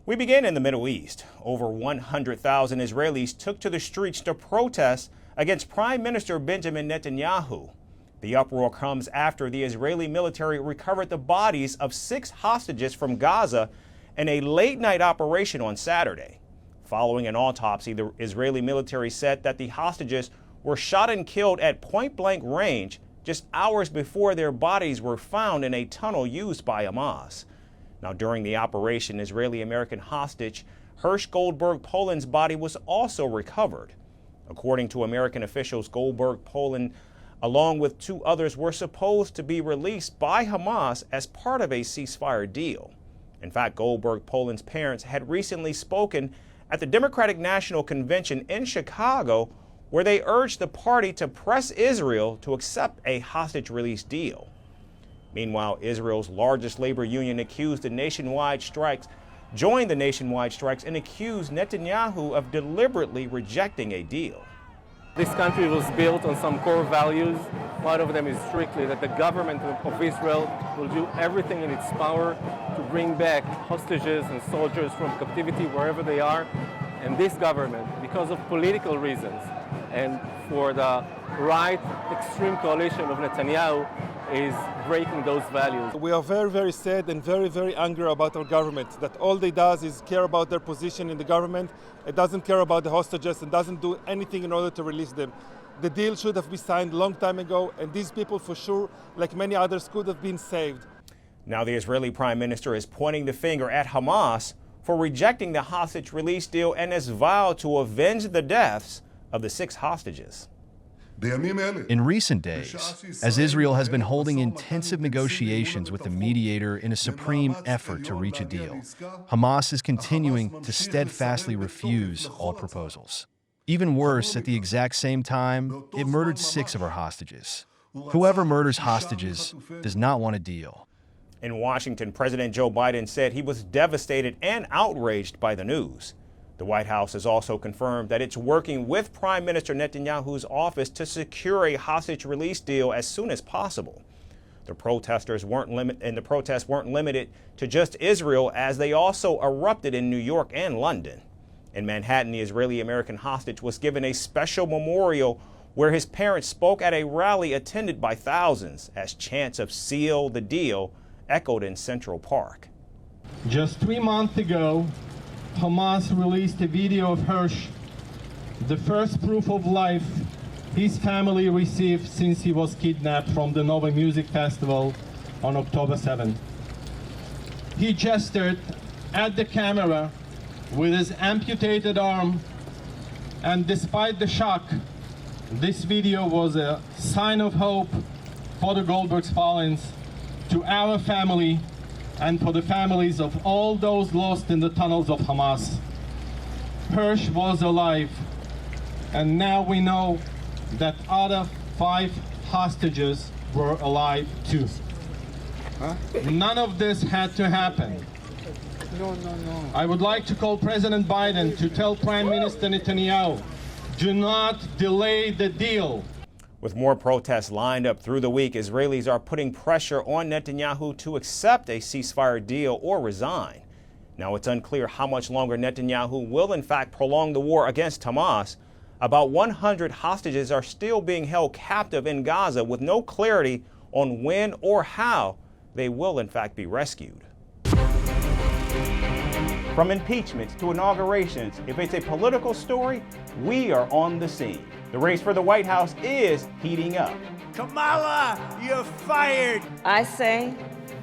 We begin in the Middle East. Over 100,000 Israelis took to the streets to protest against Prime Minister Benjamin Netanyahu. The uproar comes after the Israeli military recovered the bodies of 6 hostages from Gaza in a late-night operation on Saturday. Following an autopsy, the Israeli military said that the hostages were shot and killed at point-blank range just hours before their bodies were found in a tunnel used by Hamas. Now, during the operation, Israeli-American hostage Hersh Goldberg-Polin's body was also recovered. According to American officials, Goldberg-Polin, along with 2 others, were supposed to be released by Hamas as part of a ceasefire deal. In fact, Goldberg-Polin's parents had recently spoken at the Democratic National Convention in Chicago, where they urged the party to press Israel to accept a hostage release deal. Meanwhile, Israel's largest labor union joined the nationwide strikes and accused Netanyahu of deliberately rejecting a deal. This country was built on some core values. One of them is strictly that the government of Israel will do everything in its power to bring back hostages and soldiers from captivity wherever they are. And this government, because of political reasons and for the right extreme coalition of Netanyahu, is breaking those values. We are very, very sad and very, very angry about our government, that all they does is care about their position in the government. It doesn't care about the hostages and doesn't do anything in order to release them. The deal should have been signed a long time ago, and these people for sure, like many others, could have been saved. Now the Israeli Prime Minister is pointing the finger at Hamas for rejecting the hostage release deal and has vowed to avenge the deaths of the 6 hostages. In recent days, as Israel has been holding intensive negotiations with the mediator in a supreme effort to reach a deal, Hamas is continuing to steadfastly refuse all proposals. Even worse, at the exact same time, it murdered 6 of our hostages. Whoever murders hostages does not want a deal. In Washington, President Joe Biden said he was devastated and outraged by the news. The White House has also confirmed that it's working with Prime Minister Netanyahu's office to secure a hostage release deal as soon as possible. The protests weren't limited to just Israel, as they also erupted in New York and London. In Manhattan, the Israeli-American hostage was given a special memorial where his parents spoke at a rally attended by thousands as chants of "Seal the deal" echoed in Central Park. Just 3 months ago, Hamas released a video of Hersh, the first proof of life his family received since he was kidnapped from the Nova Music Festival on October 7. He gestured at the camera with his amputated arm, and despite the shock, this video was a sign of hope for the Goldberg-Polins, to our family, and for the families of all those lost in the tunnels of Hamas. Hersh was alive, and now we know that other 5 hostages were alive too. None of this had to happen. I would like to call President Biden to tell Prime Minister Netanyahu, do not delay the deal. With more protests lined up through the week, Israelis are putting pressure on Netanyahu to accept a ceasefire deal or resign. Now, it's unclear how much longer Netanyahu will in fact prolong the war against Hamas. About 100 hostages are still being held captive in Gaza with no clarity on when or how they will in fact be rescued. From impeachments to inaugurations, if it's a political story, we are on the scene. The race for the White House is heating up. Kamala, you're fired! I say,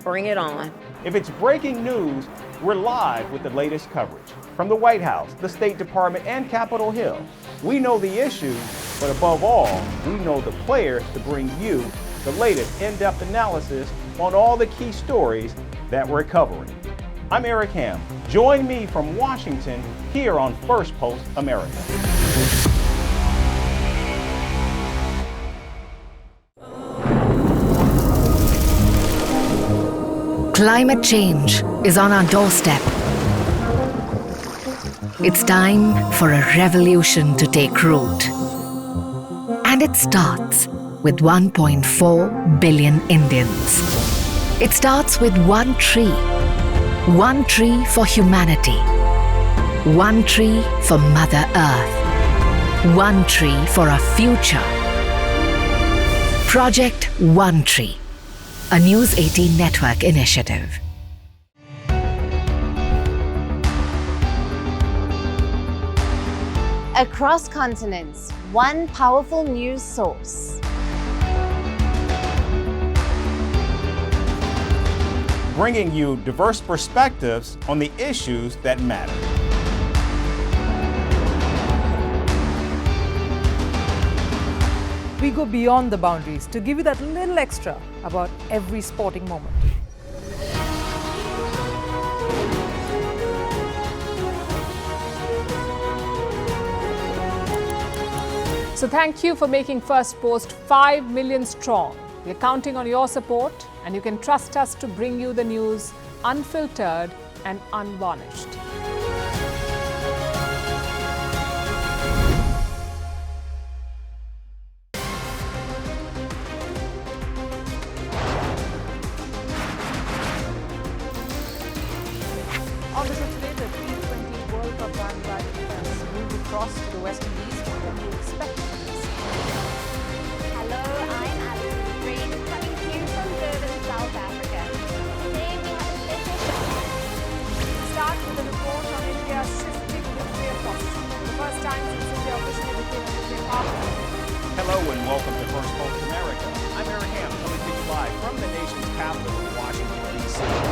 bring it on. If it's breaking news, we're live with the latest coverage. From the White House, the State Department, and Capitol Hill, we know the issues, but above all, we know the players to bring you the latest in-depth analysis on all the key stories that we're covering. I'm Eric Ham. Join me from Washington here on Firstpost America. Climate change is on our doorstep. It's time for a revolution to take root. And it starts with 1.4 billion Indians. It starts with one tree, One tree for humanity. One tree for Mother Earth. One tree for a future. Project One Tree, a News 18 network initiative. Across continents, one powerful news source. Bringing you diverse perspectives on the issues that matter. We go beyond the boundaries to give you that little extra about every sporting moment. So thank you for making Firstpost 5 million strong. We're counting on your support, and you can trust us to bring you the news unfiltered and unvarnished. On the show today, the T20 World Cup bandwagon has moved across to the West Indies. What can you expect from this? Hello, I'm Alison Green, coming to you from Durban, South Africa. Today we have a special show. Start with a report on India's shifting nuclear posture. The first time since India officially became a nuclear power. Hello and welcome to Firstpost America. I'm Aaron Ham, coming to you live from the nation's capital, Washington, D.C.